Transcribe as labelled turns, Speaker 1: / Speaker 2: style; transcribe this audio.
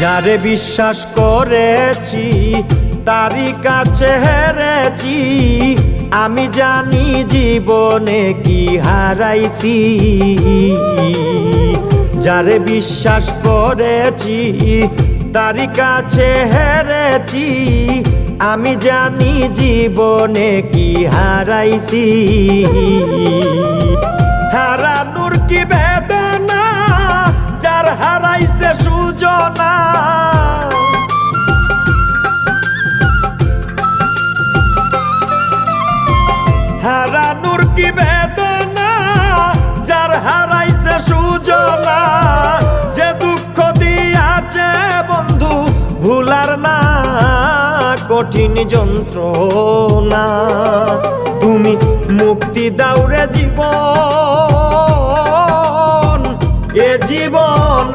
Speaker 1: যারে বিশ্বাস করেছি তারই কাছে হেরেছি, আমি জানি জীবনে কি হারাইছি। যারে বিশ্বাস করেছি তারই কাছে হেরেছি, আমি জানি জীবনে কি হারাইছি। হারানোর কি বেদনা, যার হারাইছে সুজনা। হারানোর কি বেদনা, যার হারাইছে সুজনা। যে দুঃখ দিয়াছে বন্ধু ভুলার না কঠিন যন্ত্রণা। তুমি মুক্তি দাও রে জীবন,